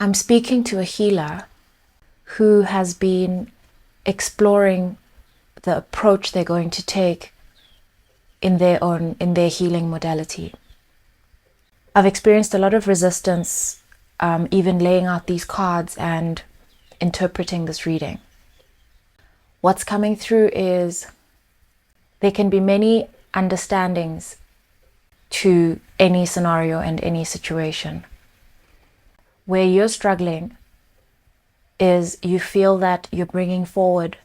I'm speaking to a healer who has been exploring the approach they're going to take in their healing modality. I've experienced a lot of resistance, even laying out these cards and interpreting this reading. What's coming through is there can be many understandings to any scenario and any situation. Where you're struggling is you feel that you're bringing forward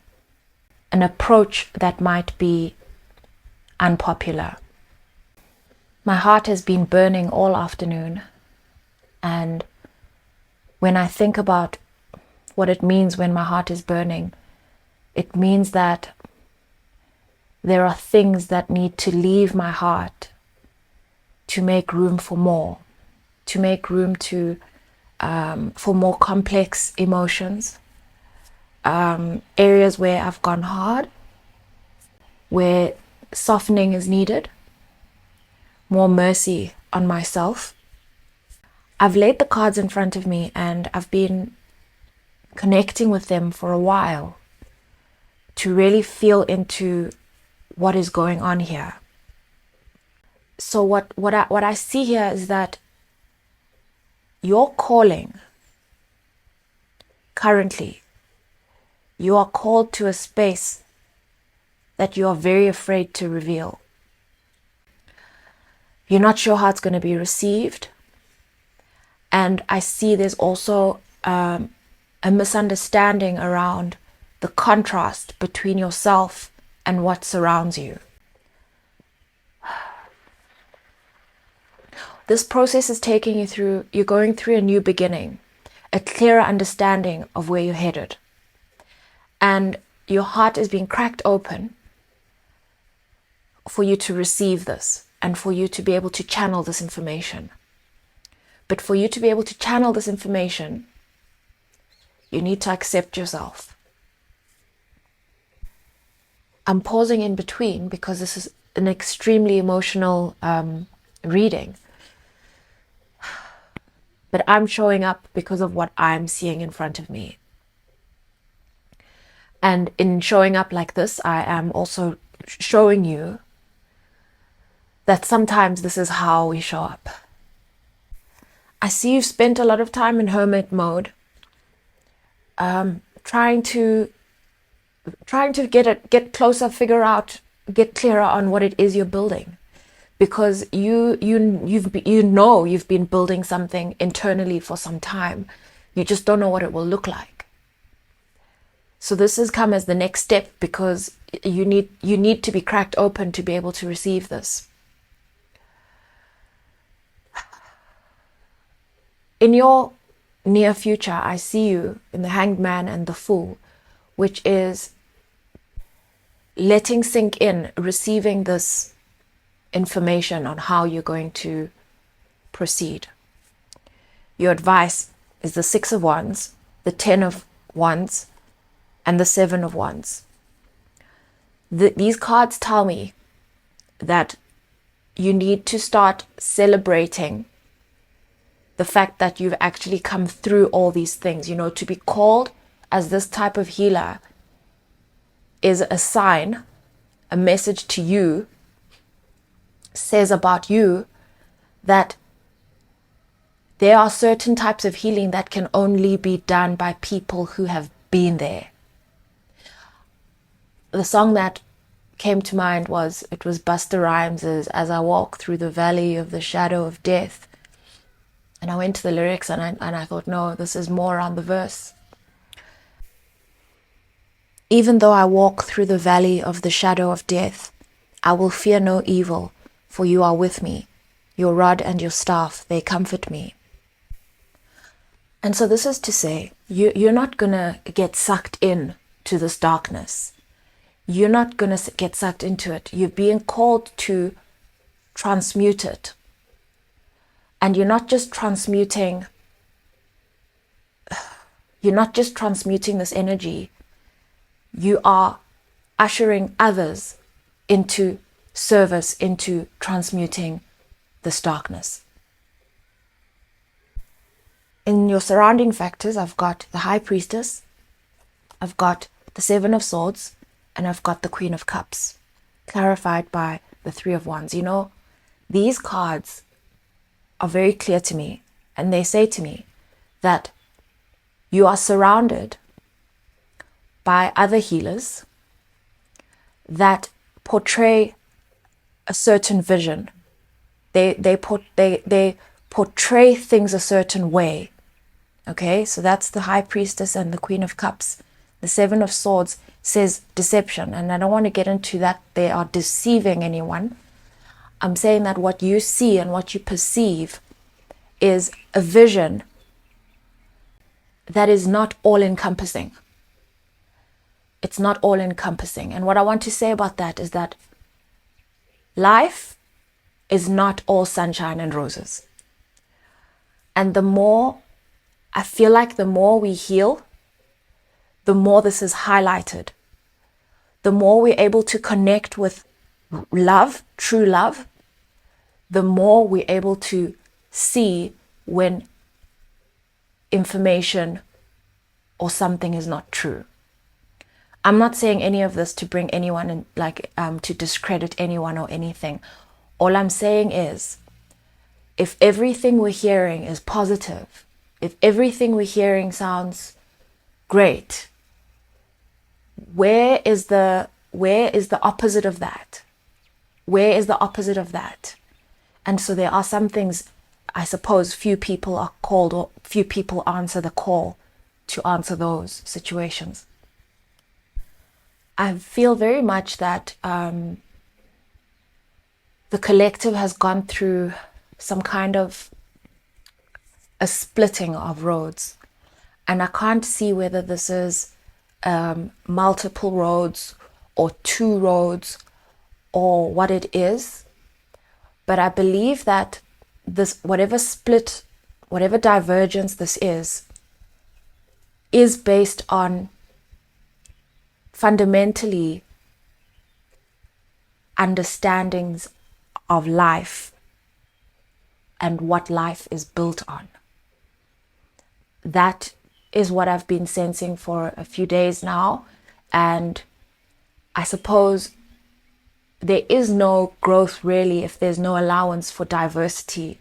an approach that might be unpopular. My heart has been burning all afternoon, and when I think about what it means when my heart is burning, it means that there are things that need to leave my heart to make room for more, to make room for more complex emotions, areas where I've gone hard, where softening is needed, more mercy on myself. I've laid the cards in front of me and I've been connecting with them for a while to really feel into what is going on here. So what I see here is that your calling currently, you are called to a space that you are very afraid to reveal. You're not sure how it's going to be received. And I see there's also a misunderstanding around the contrast between yourself and what surrounds you. This process is taking you through, you're going through a new beginning, a clearer understanding of where you're headed. And your heart is being cracked open for you to receive this and for you to be able to channel this information. But for you to be able to channel this information, you need to accept yourself. I'm pausing in between because this is an extremely emotional reading. But I'm showing up because of what I'm seeing in front of me. And in showing up like this, I am also showing you that sometimes this is how we show up. I see you've spent a lot of time in hermit mode, trying to get closer, figure out, get clearer on what it is you're building, because you've been building something internally for some time. You just don't know what it will look like. So this has come as the next step because you need to be cracked open to be able to receive this. In your near future, I see you in the Hanged Man and the Fool, which is letting sink in, receiving this information on how you're going to proceed. Your advice is the 6 of Wands, the 10 of Wands, and the 7 of Wands. These cards tell me that you need to start celebrating the fact that you've actually come through all these things. To be called as this type of healer is a sign, a message to you, says about you that there are certain types of healing that can only be done by people who have been there. The song that came to mind was Busta Rhymes' As I Walk Through the Valley of the Shadow of Death. And I went to the lyrics and I thought, no, this is more around the verse. Even though I walk through the valley of the shadow of death, I will fear no evil, for you are with me. Your rod and your staff, they comfort me. And so this is to say, you're not going to get sucked in to this darkness. You're not going to get sucked into it. You're being called to transmute it. And you're not just transmuting this energy. You are ushering others into service, into transmuting this darkness. in your surrounding factors, I've got the High Priestess, I've got the Seven of Swords, and I've got the Queen of Cups, clarified by the Three of Wands. You know, these cards are very clear to me, and they say to me that you are surrounded by other healers that portray a certain vision. They portray things a certain way. Okay, so that's the High Priestess and the Queen of Cups. The Seven of Swords says deception, and I don't want to get into that they are deceiving anyone. I'm saying that what you see and what you perceive is a vision that is not all-encompassing. It's not all-encompassing. And what I want to say about that is that life is not all sunshine and roses. And the more, I feel like the more we heal, the more this is highlighted. The more we're able to connect with love, true love, the more we're able to see when information or something is not true. I'm not saying any of this to bring anyone in, to discredit anyone or anything. All I'm saying is, if everything we're hearing is positive, if everything we're hearing sounds great, where is the opposite of that? Where is the opposite of that? And so there are some things, I suppose, few people are called, or few people answer the call to answer those situations. I feel very much that the collective has gone through some kind of a splitting of roads. And I can't see whether this is multiple roads or two roads or what it is. But I believe that this, whatever split, whatever divergence this is based on fundamentally understandings of life and what life is built on. That is what I've been sensing for a few days now. And I suppose there is no growth really if there's no allowance for diversity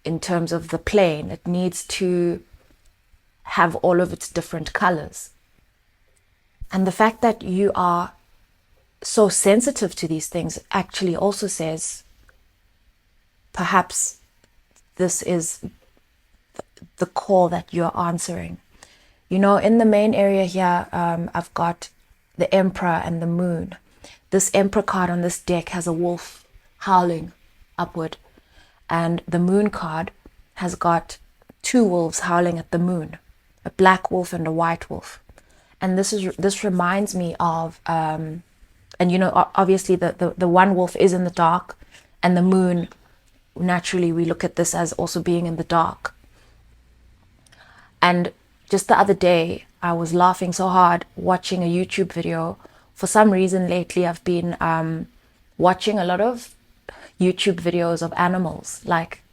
in terms of the plane. It needs to have all of its different colors. And the fact that you are so sensitive to these things actually also says perhaps this is the call that you're answering. You know, in the main area here, I've got the Emperor and the Moon. This Emperor card on this deck has a wolf howling upward, and the Moon card has got two wolves howling at the moon, a black wolf and a white wolf. And this reminds me of, and you know, obviously the one wolf is in the dark, and the moon, naturally we look at this as also being in the dark. And just the other day, I was laughing so hard watching a YouTube video. For some reason lately, I've been watching a lot of YouTube videos of animals, like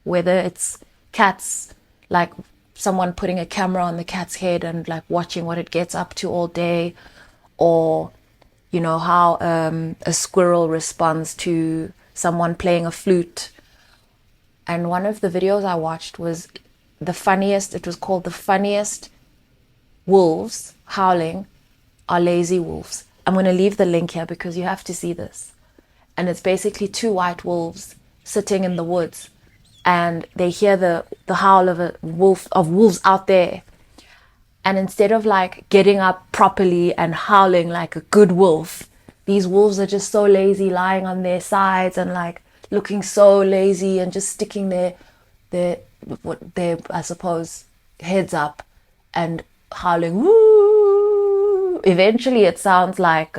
whether it's cats, like someone putting a camera on the cat's head and like watching what it gets up to all day, or you know how a squirrel responds to someone playing a flute. And one of the videos I watched was the funniest, it was called The Funniest Wolves Howling Are Lazy Wolves. I'm going to leave the link here because you have to see this. And it's basically two white wolves sitting in the woods, and they hear the howl of wolves out there. And instead of like getting up properly and howling like a good wolf, these wolves are just so lazy, lying on their sides and like looking so lazy and just sticking their I suppose heads up and howling. Woo! Eventually it sounds like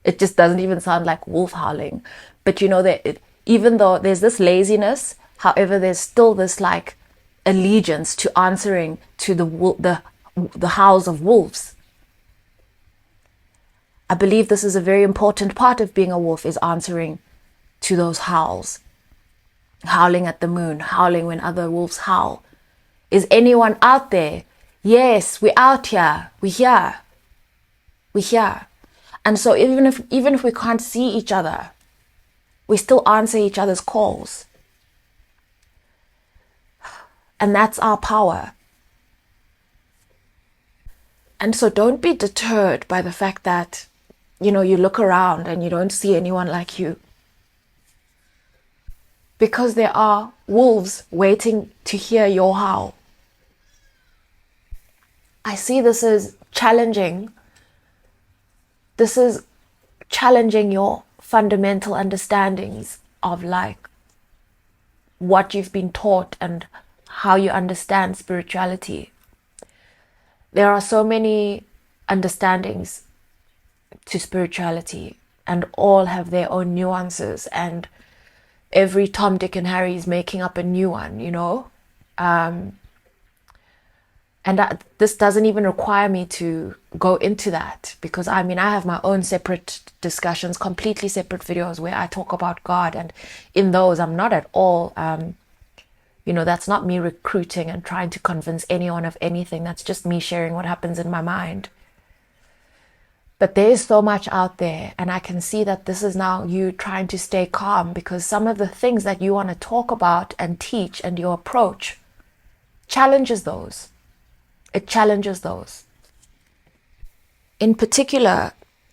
it just doesn't even sound like wolf howling. But you know that even though there's this laziness, however, there's still this like allegiance to answering to the howls of wolves. I believe this is a very important part of being a wolf, is answering to those howls. Howling at the moon, howling when other wolves howl. Is anyone out there? Yes, we're out here. We're here. We're here. And so even if we can't see each other, we still answer each other's calls. And that's our power. And so don't be deterred by the fact that, you look around and you don't see anyone like you. Because there are wolves waiting to hear your howl. I see this as challenging. This is challenging your fundamental understandings of what you've been taught and how you understand spirituality. There are so many understandings to spirituality, and all have their own nuances, and every Tom, Dick and Harry is making up a new one, and this doesn't even require me to go into that, because I have my own separate discussions, completely separate videos where I talk about God, and in those I'm not at all that's not me recruiting and trying to convince anyone of anything. That's just me sharing what happens in my mind. But there is so much out there, and I can see that this is now you trying to stay calm, because some of the things that you want to talk about and teach and your approach challenges those. It challenges those. In particular,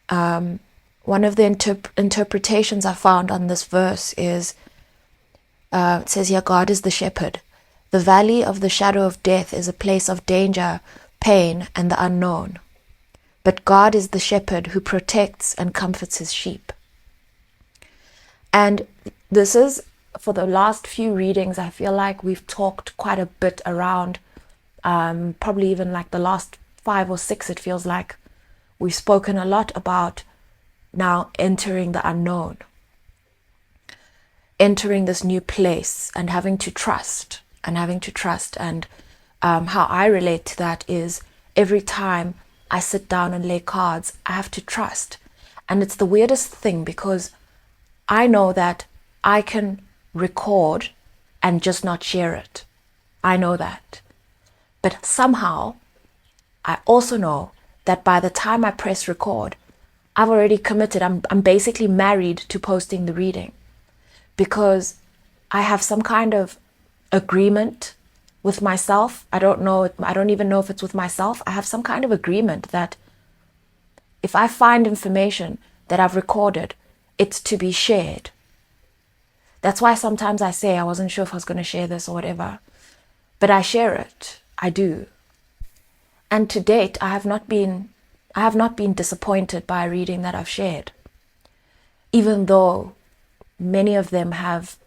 one of the interpretations I found on this verse is, it says here, God is the shepherd. The valley of the shadow of death is a place of danger, pain, and the unknown. But God is the shepherd who protects and comforts his sheep. And this is, for the last few readings, I feel like we've talked quite a bit around, probably even like the last 5 or 6, it feels like we've spoken a lot about now entering the unknown. Entering this new place and having to trust. And how I relate to that is every time I sit down and lay cards, I have to trust. And it's the weirdest thing, because I know that I can record and just not share it. I know that. But somehow, I also know that by the time I press record, I've already committed. I'm basically married to posting the reading, because I have some kind of agreement with myself. I don't even know if it's with myself. I have some kind of agreement that if I find information that I've recorded, it's to be shared. That's why sometimes I say I wasn't sure if I was going to share this or whatever, but I share it. I do. And to date, I have not been disappointed by a reading that I've shared, even though many of them have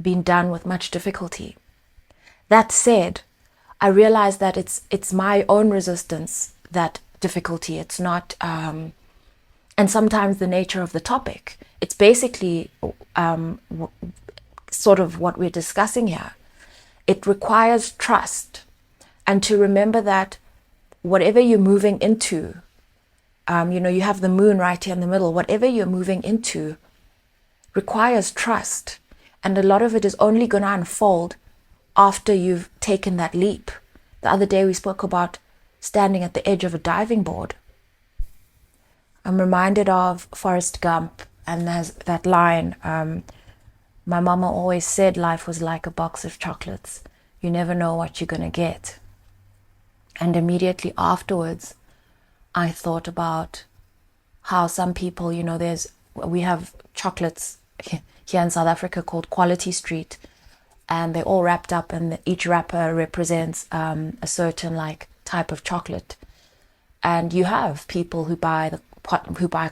been done with much difficulty. That said, I realize that it's my own resistance, that difficulty. It's not, and sometimes the nature of the topic. It's basically sort of what we're discussing here. It requires trust, and to remember that whatever you're moving into, you have the moon right here in the middle. Whatever you're moving into requires trust. And a lot of it is only going to unfold after you've taken that leap. The other day we spoke about standing at the edge of a diving board. I'm reminded of Forrest Gump, and there's that line, my mama always said life was like a box of chocolates. You never know what you're going to get. And immediately afterwards, I thought about how some people, we have chocolates here in South Africa called Quality Street, and they're all wrapped up, and each wrapper represents a certain type of chocolate. And you have people who buy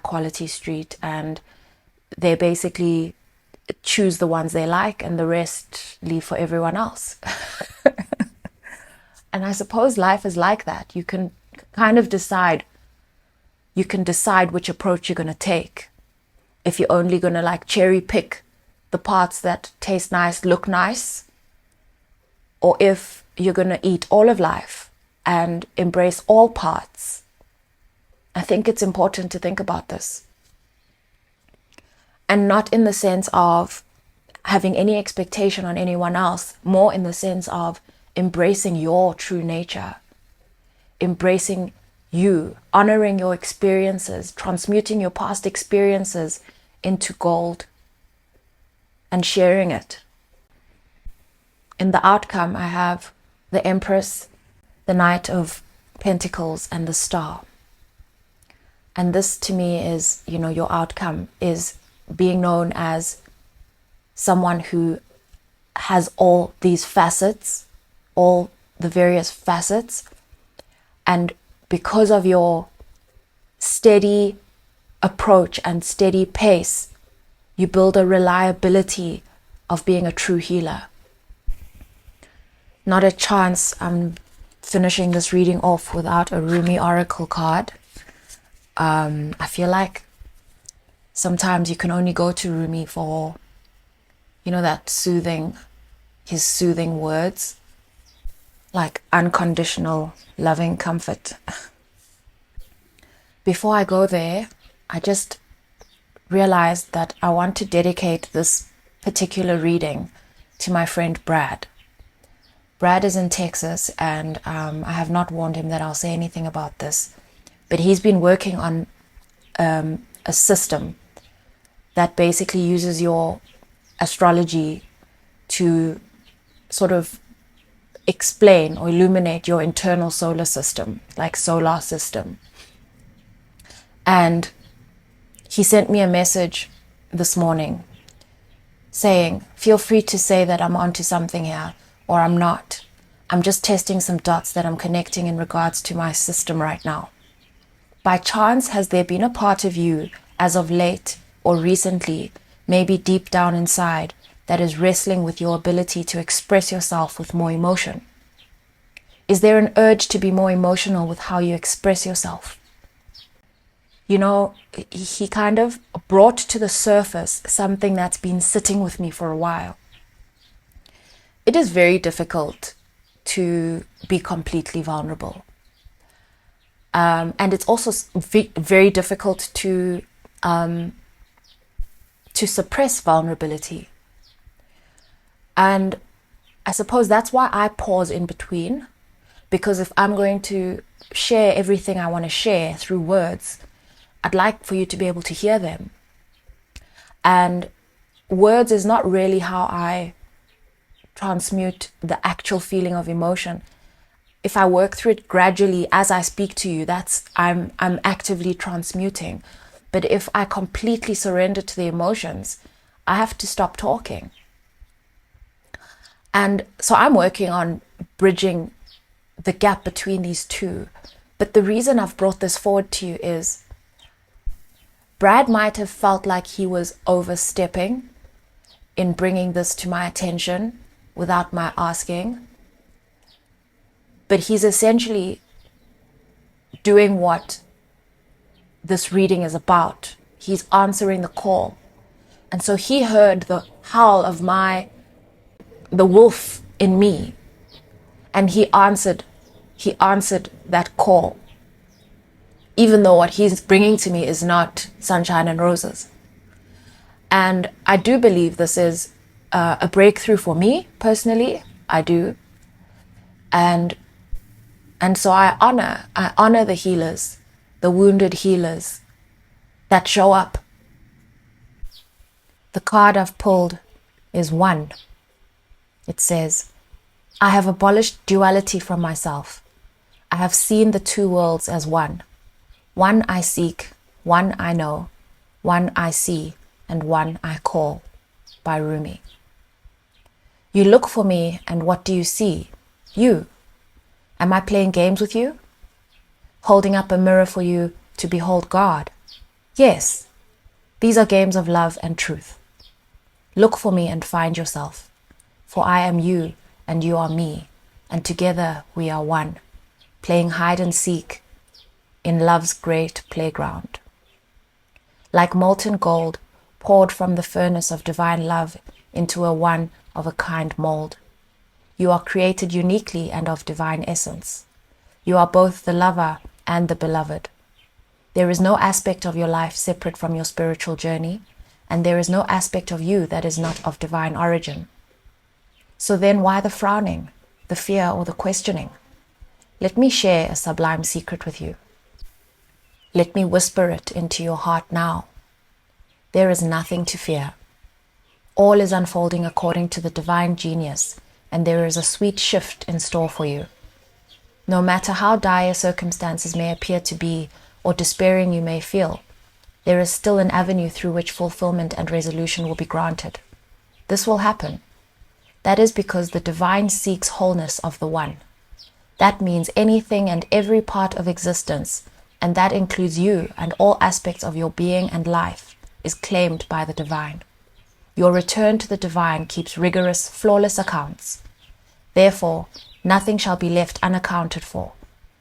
Quality Street, and they basically choose the ones they like, and the rest leave for everyone else. And I suppose life is like that. You can kind of decide. You can decide which approach you're going to take. If you're only going to cherry pick the parts that taste nice, look nice, or if you're going to eat all of life and embrace all parts. I think it's important to think about this. And not in the sense of having any expectation on anyone else, more in the sense of embracing your true nature, embracing you, honoring your experiences, transmuting your past experiences into gold and sharing it. In the outcome, I have the Empress, the Knight of Pentacles, and the Star. And this to me is, your outcome is being known as someone who has all these facets, all the various facets. And because of your steady approach and steady pace, you build a reliability of being a true healer. Not a chance I'm finishing this reading off without a Rumi oracle card. I feel like sometimes you can only go to Rumi for, that his soothing words, like unconditional loving comfort. Before I go there, I just realized that I want to dedicate this particular reading to my friend Brad. Brad is in Texas, and I have not warned him that I'll say anything about this, but he's been working on a system that basically uses your astrology to sort of explain or illuminate your internal solar system, like solar system. And he sent me a message this morning saying, feel free to say that I'm onto something here, or I'm not. I'm just testing some dots that I'm connecting in regards to my system right now. By chance, has there been a part of you as of late or recently, maybe deep down inside, that is wrestling with your ability to express yourself with more emotion? Is there an urge to be more emotional with how you express yourself? He kind of brought to the surface something that's been sitting with me for a while. It is very difficult to be completely vulnerable. And it's also very difficult to suppress vulnerability. And I suppose that's why I pause in between, because if I'm going to share everything I want to share through words, I'd like for you to be able to hear them. And words is not really how I transmute the actual feeling of emotion. If I work through it gradually as I speak to you, I'm actively transmuting. But if I completely surrender to the emotions, I have to stop talking. And so I'm working on bridging the gap between these two. But the reason I've brought this forward to you is Brad might have felt like he was overstepping in bringing this to my attention without my asking. But he's essentially doing what this reading is about. He's answering the call. And so he heard the howl of the wolf in me. And he answered that call. Even though what he's bringing to me is not sunshine and roses. And I do believe this is a breakthrough for me personally. I do. And so I honor the healers, the wounded healers that show up. The card I've pulled is 1. It says, I have abolished duality from myself. I have seen the two worlds as one. One I seek, one I know, one I see, and one I call, by Rumi. You look for me, and what do you see? You. Am I playing games with you? Holding up a mirror for you to behold God? Yes. These are games of love and truth. Look for me and find yourself. For I am you, and you are me, and together we are one, playing hide and seek in love's great playground. Like molten gold poured from the furnace of divine love into a one-of-a-kind mold. You are created uniquely and of divine essence. You are both the lover and the beloved. There is no aspect of your life separate from your spiritual journey, and there is no aspect of you that is not of divine origin. So then why the frowning, the fear, or the questioning, let me share a sublime secret with you. Let me whisper it into your heart now. There is nothing to fear. All is unfolding according to the divine genius, and there is a sweet shift in store for you. No matter how dire circumstances may appear to be, or despairing you may feel, there is still an avenue through which fulfillment and resolution will be granted. This will happen. That is because the divine seeks wholeness of the one. That means anything and every part of existence, and that includes you and all aspects of your being and life, is claimed by the divine. Your return to the divine keeps rigorous, flawless accounts. Therefore, nothing shall be left unaccounted for,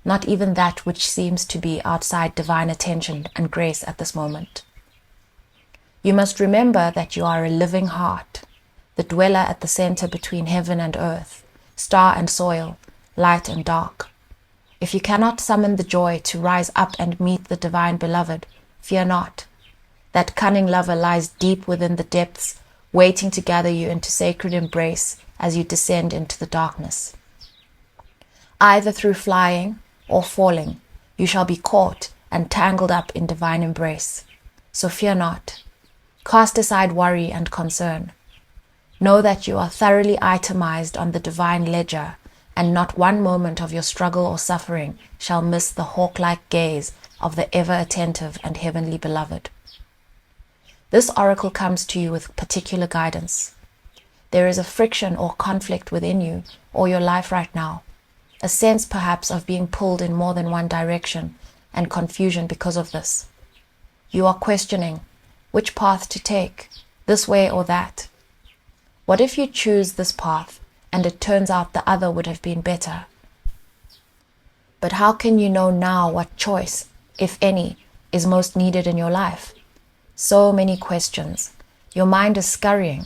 not even that which seems to be outside divine attention and grace at this moment. You must remember that you are a living heart, the dweller at the center between heaven and earth, star and soil, light and dark. If you cannot summon the joy to rise up and meet the divine beloved, fear not. That cunning lover lies deep within the depths, waiting to gather you into sacred embrace as you descend into the darkness. Either through flying or falling, you shall be caught and tangled up in divine embrace. So fear not. Cast aside worry and concern. Know that you are thoroughly itemized on the divine ledger, and not one moment of your struggle or suffering shall miss the hawk-like gaze of the ever-attentive and heavenly beloved. This oracle comes to you with particular guidance. There is a friction or conflict within you or your life right now, a sense perhaps of being pulled in more than one direction and confusion because of this. You are questioning which path to take, this way or that. What if you choose this path and it turns out the other would have been better? But how can you know now what choice, if any, is most needed in your life? So many questions. Your mind is scurrying.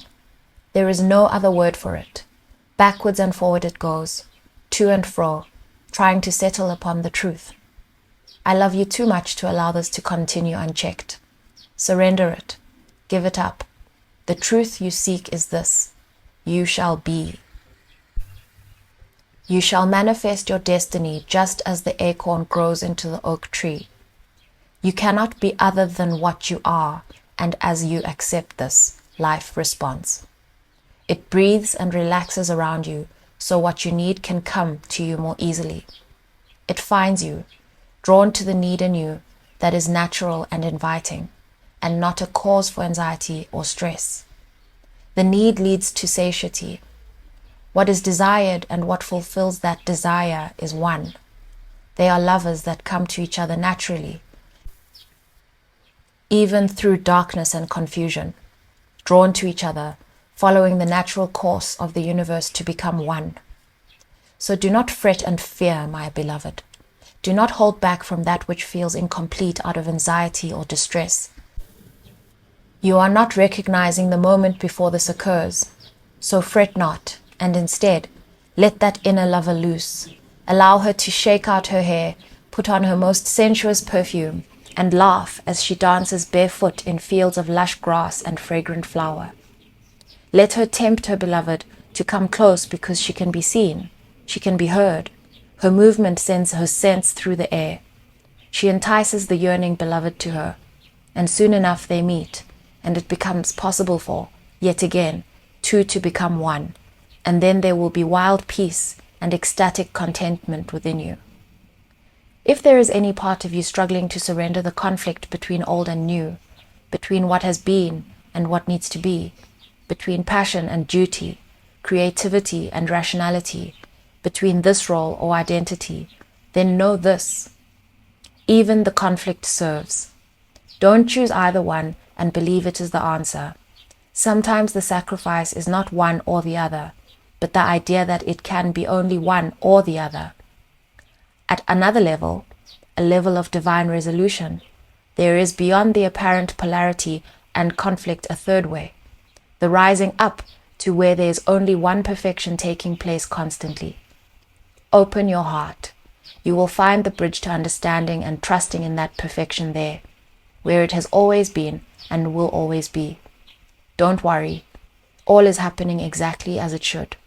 There is no other word for it. Backwards and forward it goes, to and fro, trying to settle upon the truth. I love you too much to allow this to continue unchecked. Surrender it. Give it up. The truth you seek is this: you shall be. You shall manifest your destiny just as the acorn grows into the oak tree. You cannot be other than what you are, and as you accept this, life responds. It breathes and relaxes around you, so what you need can come to you more easily. It finds you, drawn to the need in you that is natural and inviting, and not a cause for anxiety or stress. The need leads to satiety. What is desired and what fulfills that desire is one. They are lovers that come to each other naturally, even through darkness and confusion, drawn to each other, following the natural course of the universe to become one. So do not fret and fear, my beloved. Do not hold back from that which feels incomplete out of anxiety or distress. You are not recognizing the moment before this occurs, so fret not, and instead, let that inner lover loose. Allow her to shake out her hair, put on her most sensuous perfume, and laugh as she dances barefoot in fields of lush grass and fragrant flower. Let her tempt her beloved to come close because she can be seen, she can be heard. Her movement sends her scents through the air. She entices the yearning beloved to her, and soon enough they meet, and it becomes possible for, yet again, two to become one, and then there will be wild peace and ecstatic contentment within you. If there is any part of you struggling to surrender the conflict between old and new, between what has been and what needs to be, between passion and duty, creativity and rationality, between this role or identity, then know this: even the conflict serves. Don't choose either one and believe it is the answer. Sometimes the sacrifice is not one or the other, but the idea that it can be only one or the other. At another level, a level of divine resolution, there is beyond the apparent polarity and conflict a third way, the rising up to where there is only one perfection taking place constantly. Open your heart. You will find the bridge to understanding and trusting in that perfection there, where it has always been and will always be. Don't worry. All is happening exactly as it should.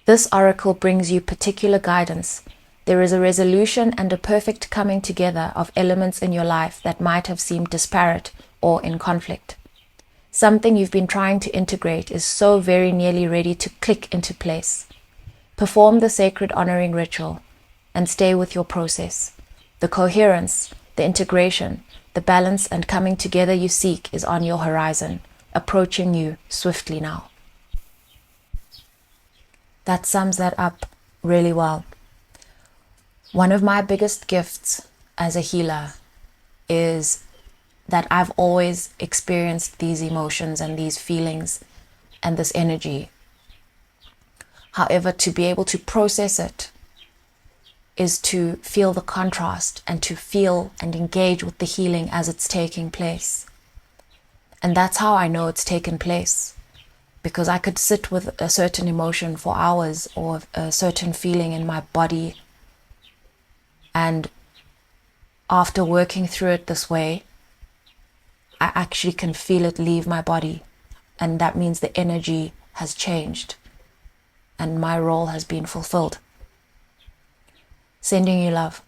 This oracle brings you particular guidance. There is a resolution and a perfect coming together of elements in your life that might have seemed disparate or in conflict. Something you've been trying to integrate is so very nearly ready to click into place. Perform the sacred honoring ritual and stay with your process. The coherence, the integration, the balance and coming together you seek is on your horizon, approaching you swiftly now. That sums that up really well. One of my biggest gifts as a healer is that I've always experienced these emotions and these feelings and this energy. However, to be able to process it is to feel the contrast and to feel and engage with the healing as it's taking place. And that's how I know it's taken place. Because I could sit with a certain emotion for hours or a certain feeling in my body, and after working through it this way, I actually can feel it leave my body, and that means the energy has changed and my role has been fulfilled. Sending you love.